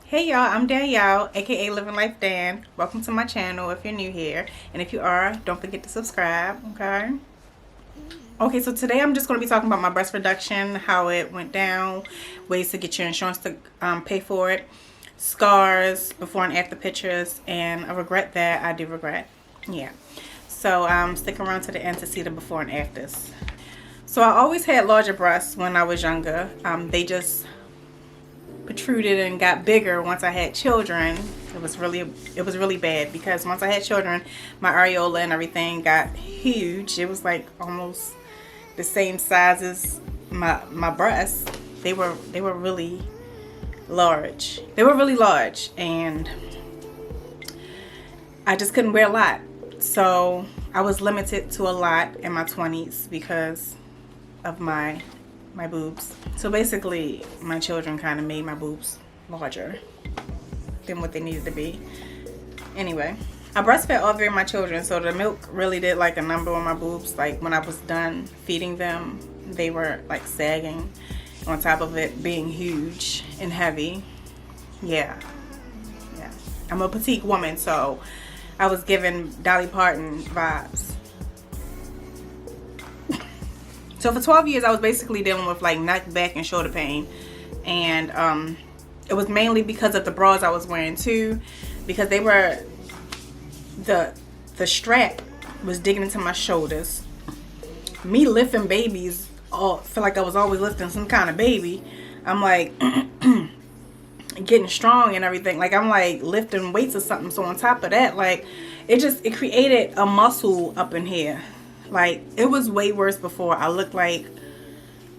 Hey y'all, I'm Danielle, aka Living Life Dan. Welcome to my channel if you're new here. And if you are, don't forget to subscribe, okay? Okay, so today I'm just going to be talking about my breast reduction, how it went down, ways to get your insurance to pay for it, scars, before and after pictures, and I regret that. I do regret. Yeah. So stick around to the end to see the before and afters. So I always had larger breasts when I was younger. They just protruded and got bigger once I had children. It was really bad because once I had children, my areola and everything got huge. It was like almost the same size as my breasts. They were really large. They were really large, and I just couldn't wear a lot. So I was limited to a lot in my 20s because of my boobs. So basically my children kind of made my boobs larger than what they needed to be. Anyway, I breastfed all three of my children, so the milk really did like a number on my boobs. Like when I was done feeding them, they were like sagging on top of it being huge and heavy. Yeah. I'm a petite woman, so I was given Dolly Parton vibes. So for 12 years, I was basically dealing with like neck, back, and shoulder pain. And it was mainly because of the bras I was wearing too. Because they were, the strap was digging into my shoulders. Me lifting babies, feel like I was always lifting some kind of baby. I'm like getting strong and everything. Like I'm like lifting weights or something. So on top of that, like it created a muscle up in here. Like it was way worse before. I looked like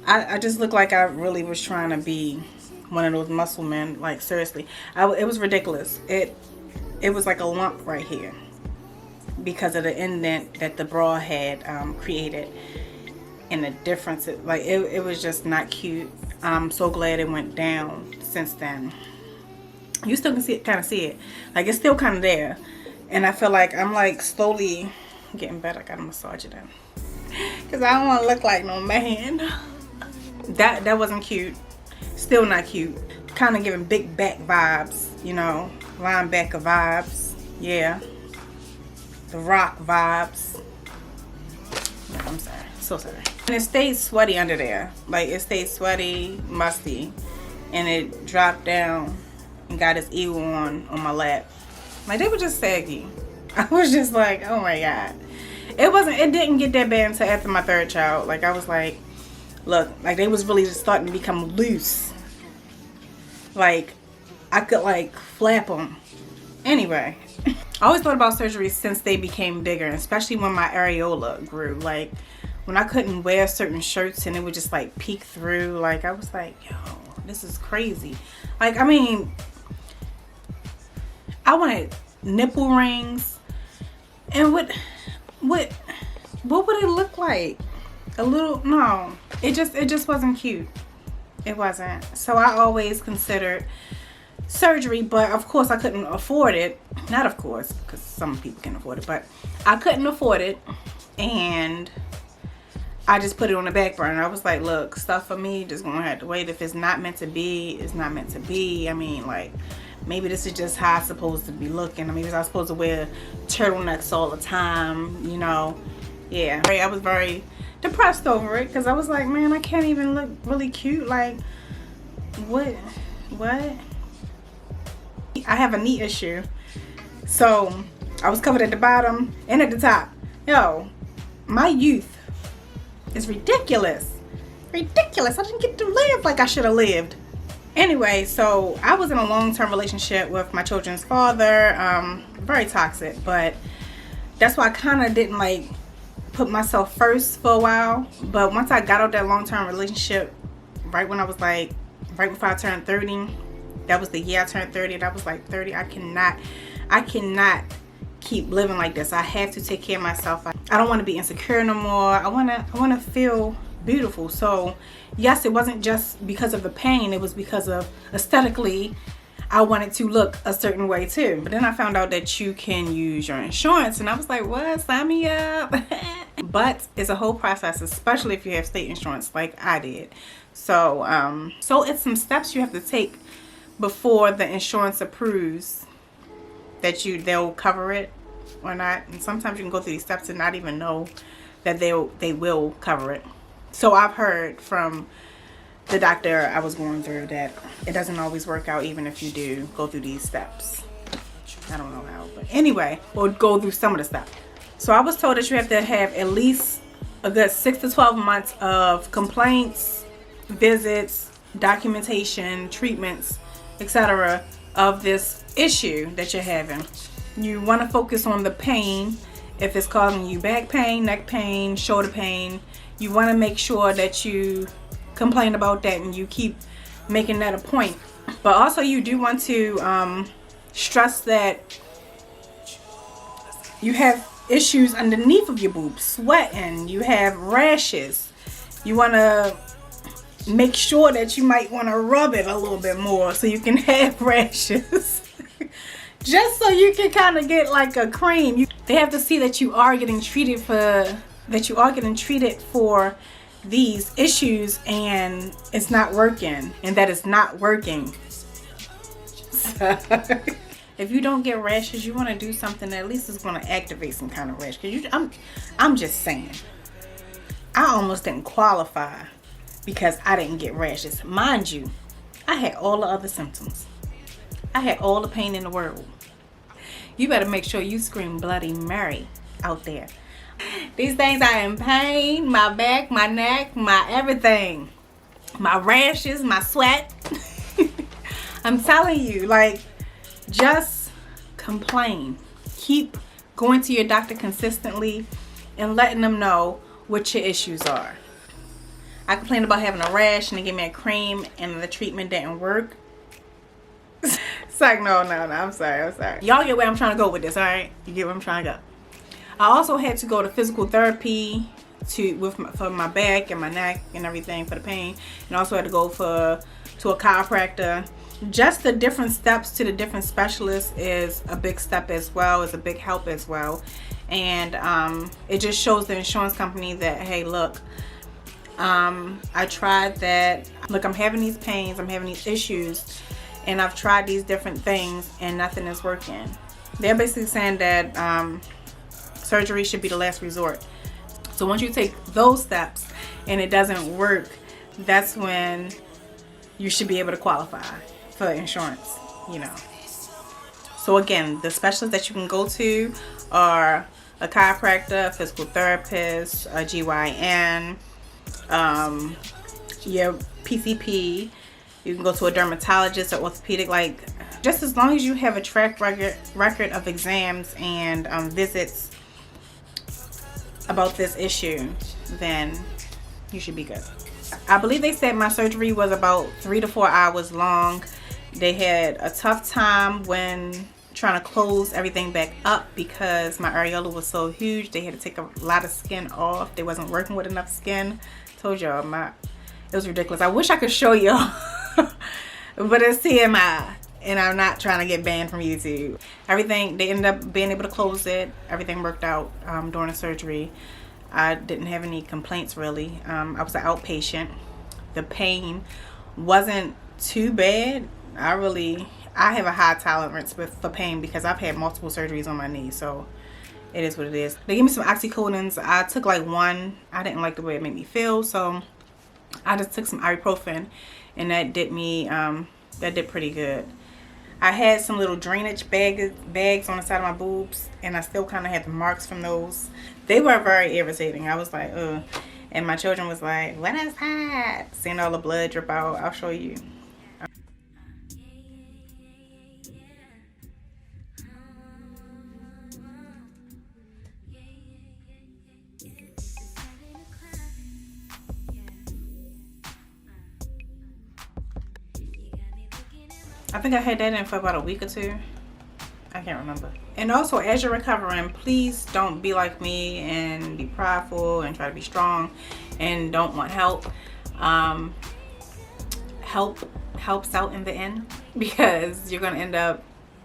I just looked like I really was trying to be one of those muscle men. Like seriously, it was ridiculous. It was like a lump right here because of the indent that the bra had created, and the difference. It was just not cute. I'm so glad it went down since then. You still can kind of see it. Like it's still kind of there, and I feel like I'm like slowly getting better. I gotta massage it in because I don't want to look like no man. That wasn't cute. Still not cute. Kind of giving big back vibes, you know, linebacker vibes. Yeah, the Rock vibes. Yeah, I'm sorry, so sorry. And it stayed sweaty under there. Like it stayed sweaty, musty, and it dropped down and got its eagle on my lap. Like they were just saggy. I was just like, oh my god. It didn't get that bad until after my third child. Like I was like, look, like they was really just starting to become loose. Like I could like flap them. Anyway, I always thought about surgery since they became bigger, especially when my areola grew. Like when I couldn't wear certain shirts and it would just like peek through. Like I was like, yo, this is crazy. Like I mean, I wanted nipple rings. And what would it look like? A little, no. It just wasn't cute. It wasn't. So I always considered surgery, but of course I couldn't afford it. Not of course, because some people can afford it, but I couldn't afford it, and I just put it on the back burner. I was like, look, stuff for me just gonna have to wait. If it's not meant to be, it's not meant to be. I mean, like, maybe this is just how I'm supposed to be looking. I mean, I was supposed to wear turtlenecks all the time, you know. Yeah, I was very depressed over it because I was like, man, I can't even look really cute. Like, what? I have a knee issue. So, I was covered at the bottom and at the top. Yo, my youth is ridiculous. Ridiculous. I didn't get to live like I should have lived. Anyway, so I was in a long-term relationship with my children's father. Very toxic, but that's why I kind of didn't like put myself first for a while. But once I got out that long-term relationship, right when I was like, right before I turned 30, that was the year I turned 30, and I was like, 30, I cannot keep living like this. I have to take care of myself. I don't want to be insecure no more. I want to feel beautiful. So yes, it wasn't just because of the pain, it was because of aesthetically I wanted to look a certain way too. But then I found out that you can use your insurance, and I was like, what? Sign me up. But it's a whole process, especially if you have state insurance like I did. So it's some steps you have to take before the insurance approves that they'll cover it or not. And sometimes you can go through these steps and not even know that they will cover it. So I've heard from the doctor I was going through that it doesn't always work out even if you do go through these steps. I don't know how, but anyway, we'll go through some of the stuff. So I was told that you have to have at least a good 6 to 12 months of complaints, visits, documentation, treatments, etc. of this issue that you're having. You want to focus on the pain. If it's causing you back pain, neck pain, shoulder pain, you want to make sure that you complain about that and you keep making that a point. But also you do want to stress that you have issues underneath of your boobs, sweating, you have rashes. You want to make sure that you might want to rub it a little bit more so you can have rashes. Just so you can kind of get like a cream. They have to see that you are getting treated for these issues and it's not working, and that it's not working. So, if you don't get rashes, you want to do something that at least is going to activate some kind of rash. I'm just saying, I almost didn't qualify because I didn't get rashes. Mind you, I had all the other symptoms. I had all the pain in the world. You better make sure you scream Bloody Mary out there. These things are in pain, my back, my neck, my everything. My rashes, my sweat. I'm telling you, like, just complain. Keep going to your doctor consistently and letting them know what your issues are. I complained about having a rash and they gave me a cream and the treatment didn't work. It's like, no, I'm sorry. Y'all get where I'm trying to go with this, alright? You get where I'm trying to go. I also had to go to physical therapy for my back and my neck and everything for the pain. And also had to go to a chiropractor. Just the different steps to the different specialists is a big step as well, is a big help as well. And it just shows the insurance company that, hey, look, I tried that. Look, I'm having these pains, I'm having these issues, and I've tried these different things and nothing is working. They're basically saying that surgery should be the last resort. So once you take those steps and it doesn't work, that's when you should be able to qualify for insurance, you know. So again, the specialists that you can go to are a chiropractor, a physical therapist, a GYN, your PCP. You can go to a dermatologist or orthopedic. Like, just as long as you have a track record of exams and visits about this issue, then you should be good. I believe they said my surgery was about 3 to 4 hours long. They had a tough time when trying to close everything back up because my areola was so huge. They had to take a lot of skin off. They wasn't working with enough skin. Told y'all, it was ridiculous. I wish I could show y'all, but it's TMI, and I'm not trying to get banned from YouTube. Everything, they ended up being able to close it. Everything worked out during the surgery. I didn't have any complaints really. I was an outpatient. The pain wasn't too bad. I have a high tolerance for pain because I've had multiple surgeries on my knees, so it is what it is. They gave me some oxycodons. I took like one. I didn't like the way it made me feel, so I just took some ibuprofen, and that did pretty good. I had some little drainage bags on the side of my boobs, and I still kind of had the marks from those. They were very irritating. I was like, ugh. And my children was like, what is that? Seeing all the blood drip out. I'll show you. I think I had that in for about a week or 2. I can't remember. And also, as you're recovering, please don't be like me and be prideful and try to be strong and don't want help. Help helps out in the end, because you're gonna end up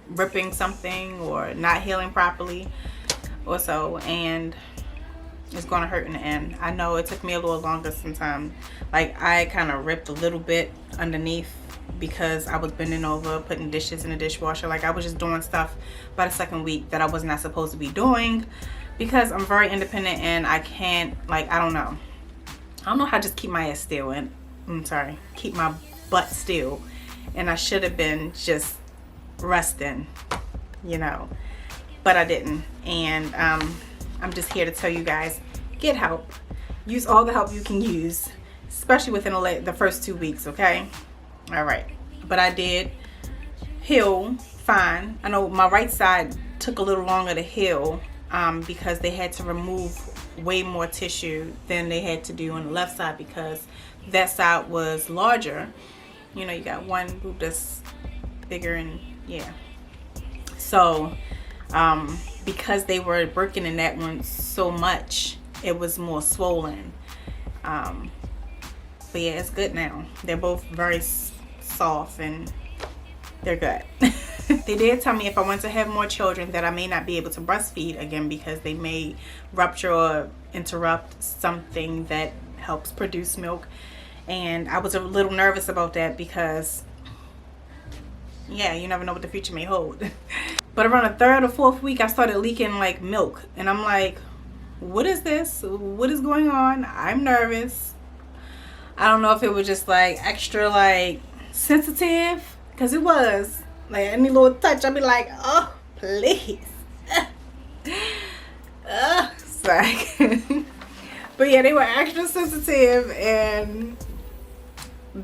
ripping something or not healing properly or so, and it's gonna hurt in the end. I know it took me a little longer sometimes. Like, I kind of ripped a little bit underneath because I was bending over, putting dishes in the dishwasher. Like, I was just doing stuff by the second week that I was not supposed to be doing, because I'm very independent and I can't, like, I don't know how to just keep my ass still, and keep my butt still, and I should have been just resting, you know, but I didn't. And I'm just here to tell you guys, get help. Use all the help you can use, especially within the first 2 weeks, okay? All right. But I did heal fine. I know my right side took a little longer to heal because they had to remove way more tissue than they had to do on the left side, because that side was larger. You know, you got one boob that's bigger, and yeah. So because they were working in that one so much, it was more swollen. But yeah, it's good now. They're both very soft and they're good. They did tell me if I want to have more children that I may not be able to breastfeed again, because they may rupture or interrupt something that helps produce milk. And I was a little nervous about that because, yeah, you never know what the future may hold. But around the third or fourth week, I started leaking like milk. And I'm like, what is this? What is going on? I'm nervous. I don't know if it was just like extra like sensitive, because it was like any little touch I'd be like, oh please. Sorry. But yeah, they were extra sensitive, and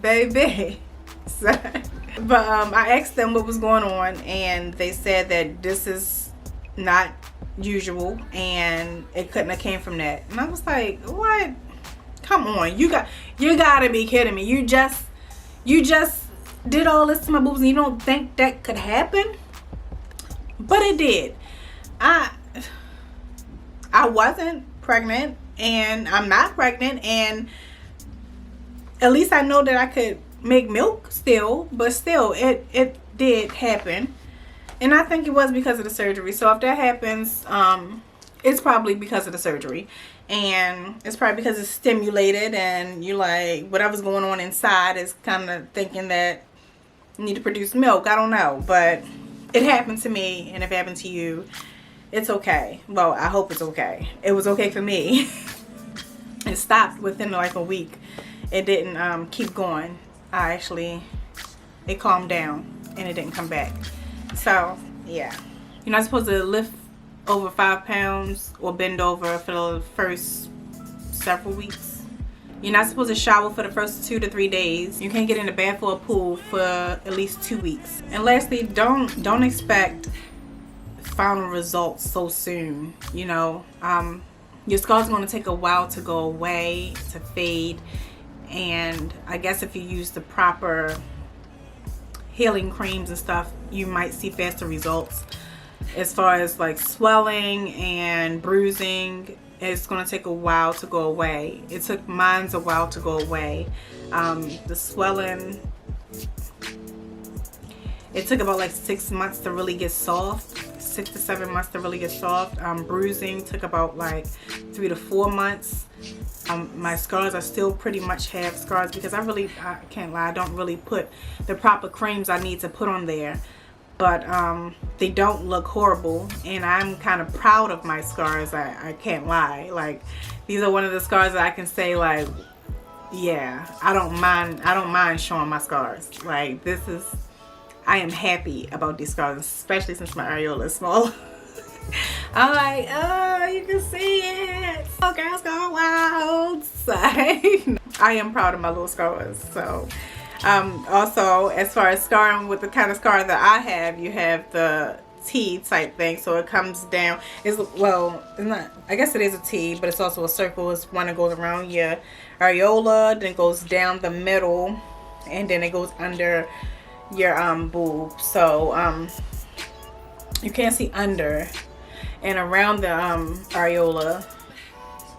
baby. Sorry. But I asked them what was going on, and they said that this is not usual and it couldn't have came from that. And I was like, what? Come on, you gotta be kidding me. You just did all this to my boobs and you don't think that could happen? But it did. I wasn't pregnant, and I'm not pregnant, and at least I know that I could make milk still, but still it did happen. And I think it was because of the surgery. So if that happens, it's probably because of the surgery. And it's probably because it's stimulated, and you're like, whatever's going on inside is kind of thinking that you need to produce milk. I don't know. But it happened to me, and if it happened to you, it's okay. Well, I hope it's okay. It was okay for me. It stopped within like a week. It didn't keep going. It calmed down, and it didn't come back. So, yeah. You're not supposed to lift over 5 pounds or bend over for the first several weeks. You're not supposed to shower for the first 2 to 3 days. You can't get in the bath or a pool for at least 2 weeks. And lastly, don't expect final results so soon. You know, your scars are going to take a while to go away, to fade. And I guess if you use the proper healing creams and stuff, you might see faster results. As far as like swelling and bruising, it's going to take a while to go away. It took mine a while to go away. The swelling, it took about like 6 months to really get soft. 6 to 7 months to really get soft. Bruising took about like 3 to 4 months. My scars, I still pretty much have scars because I can't lie, I don't really put the proper creams I need to put on there. But they don't look horrible, and I'm kind of proud of my scars. I can't lie. Like, these are one of the scars that I can say, like, yeah, I don't mind showing my scars. Like, I am happy about these scars, especially since my areola is small. I'm like, oh, you can see it. Oh, girls going wild. So, I am proud of my little scars. So, also, as far as scarring, with the kind of scar that I have, you have the T type thing. So it comes down. It's not. I guess it is a T, but it's also a circle. It's one that goes around your areola, then goes down the middle, and then it goes under your boob. So you can't see under. And around the areola,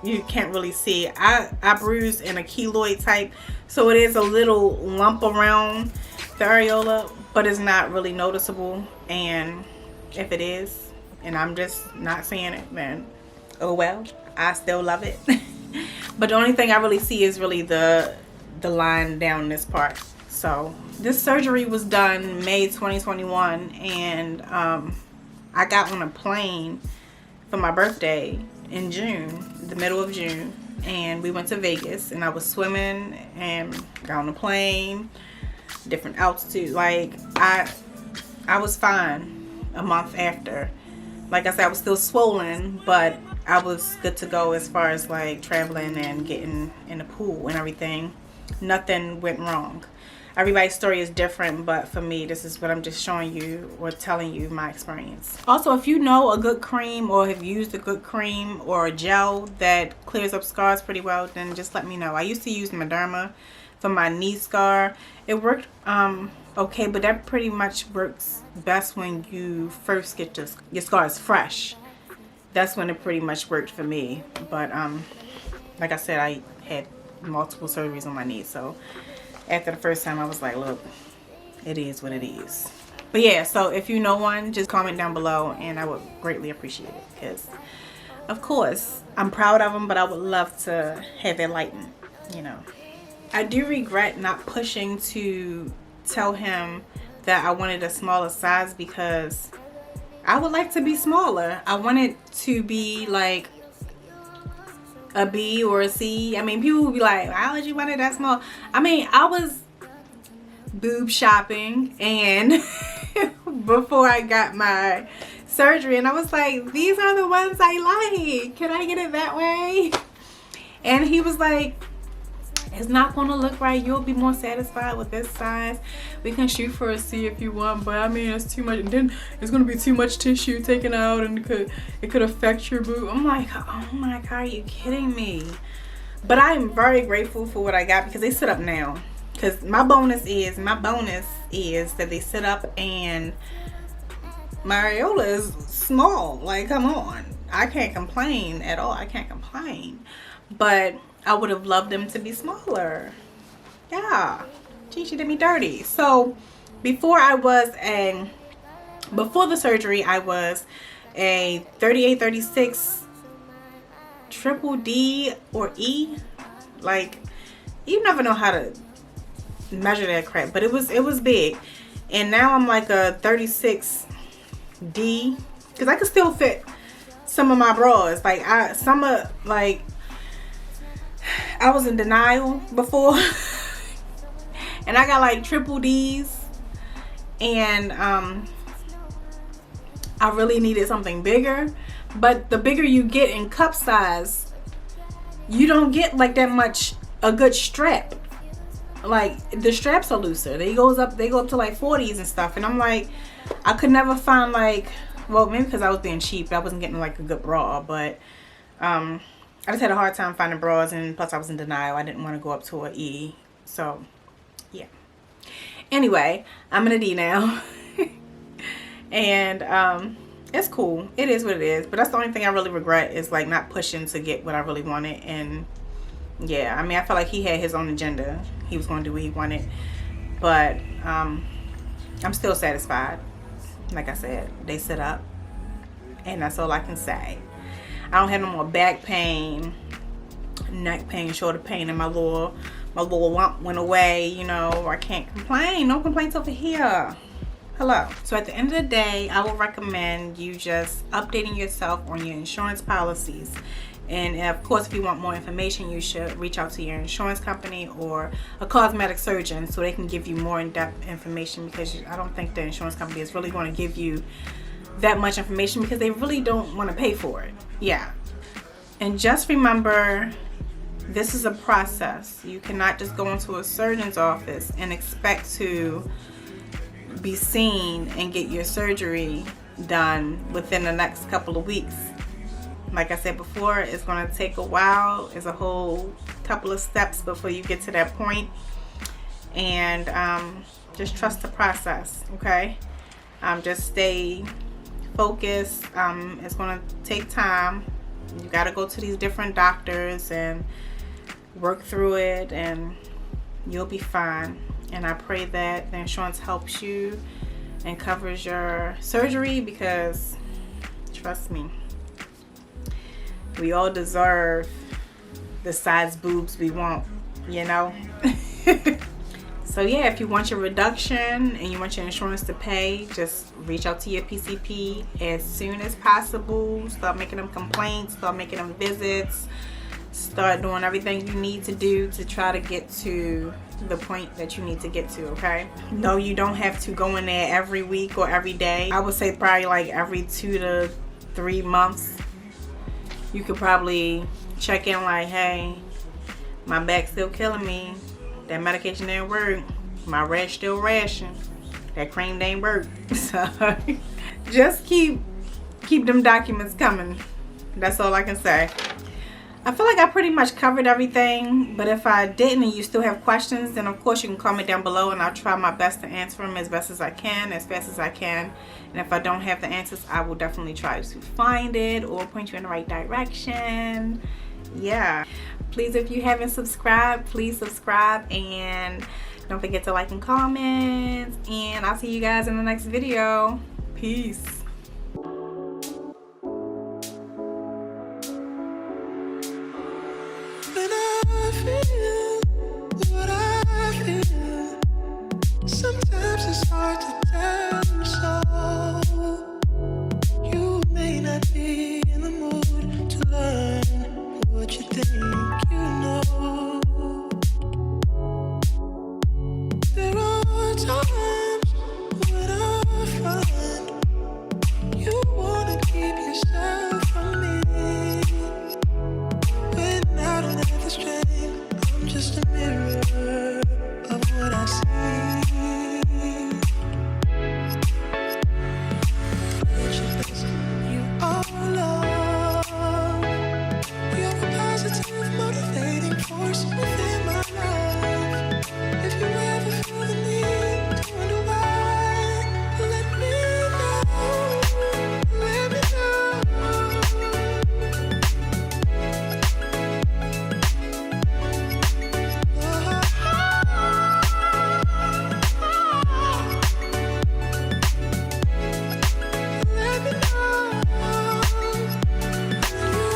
you can't really see. I bruised in a keloid type, so it is a little lump around the areola, but it's not really noticeable. And if it is, and I'm just not seeing it, then oh well, I still love it. But the only thing I really see is really the line down this part. So this surgery was done May 2021, and I got on a plane for my birthday in June, the middle of June, and we went to Vegas, and I was swimming and got on a plane, different altitude. Like I was fine a month after. Like I said, I was still swollen, but I was good to go as far as like traveling and getting in the pool and everything. Nothing went wrong. Everybody's story is different, but for me, this is what I'm just showing you or telling you my experience. Also, if you know a good cream or have used a good cream or a gel that clears up scars pretty well, then just let me know. I used to use Mederma for my knee scar. It worked okay, but that pretty much works best when you first get your scars fresh. That's when it pretty much worked for me. But like I said, I had multiple surgeries on my knees, so after the first time I was like, look, it is what it is. But yeah, so if you know one, just comment down below and I would greatly appreciate it, because of course I'm proud of them, but I would love to have it lightened, you know. I do regret not pushing to tell him that I wanted a smaller size, because I would like to be smaller. I want it to be like a B or a C. I mean, people would be like, why would you want it that small? I mean, I was boob shopping and before I got my surgery, and I was like, these are the ones I like. Can I get it that way? And he was like, it's not going to look right. You'll be more satisfied with this size. We can shoot for a C if you want, but I mean, it's too much. And then it's going to be too much tissue taken out, and it could affect your boob. I'm like, oh my God, are you kidding me? But I am very grateful for what I got, because they sit up now. Because my bonus is that they sit up, and my areola is small. Like, come on. I can't complain at all. I can't complain. But I would have loved them to be smaller. Yeah. Gee, she did me dirty. So before the surgery, I was a 38, 36 triple D or E. Like, you never know how to measure that crap, but it was big. And now I'm like a 36 D, because I can still fit some of my bras. Like I was in denial before and I got like triple D's, and I really needed something bigger. But the bigger you get in cup size, you don't get like that much a good strap. Like, the straps are looser. They go up to like 40s and stuff, and I'm like, I could never find like, well, maybe because I was being cheap, I wasn't getting like a good bra, but I just had a hard time finding bras, and plus I was in denial. I didn't want to go up to an E. So, yeah. Anyway, I'm in a D now. And it's cool. It is what it is. But that's the only thing I really regret, is like not pushing to get what I really wanted. And yeah, I mean, I felt like he had his own agenda. He was going to do what he wanted. But I'm still satisfied. Like I said, they sit up. And that's all I can say. I don't have no more back pain, neck pain, shoulder pain, and my little lump went away. You know, I can't complain. No complaints over here. Hello. So at the end of the day, I would recommend you just updating yourself on your insurance policies. And of course, if you want more information, you should reach out to your insurance company or a cosmetic surgeon so they can give you more in-depth information, because I don't think the insurance company is really going to give you that much information, because they really don't want to pay for it. Yeah. And just remember, this is a process. You cannot just go into a surgeon's office and expect to be seen and get your surgery done within the next couple of weeks. Like I said before, it's going to take a while. It's a whole couple of steps before you get to that point. And just trust the process, okay? Just stay focused. It's going to take time. You got to go to these different doctors and work through it, and you'll be fine. And I pray that the insurance helps you and covers your surgery, because trust me, we all deserve the size boobs we want, you know. So yeah, if you want your reduction and you want your insurance to pay, just reach out to your PCP as soon as possible. Start making them complaints, start making them visits, start doing everything you need to do to try to get to the point that you need to get to, okay? No, you don't have to go in there every week or every day. I would say probably like every 2 to 3 months. You could probably check in like, hey, my back's still killing me. That medication didn't work. My rash still rashing. That cream didn't work. So just keep them documents coming. That's all I can say. I feel like I pretty much covered everything, but if I didn't and you still have questions, then of course you can comment down below and I'll try my best to answer them as best as I can, as fast as I can. And if I don't have the answers, I will definitely try to find it or point you in the right direction. Yeah. Please, if you haven't subscribed, please subscribe and don't forget to like and comment. And I'll see you guys in the next video. Peace. When I feel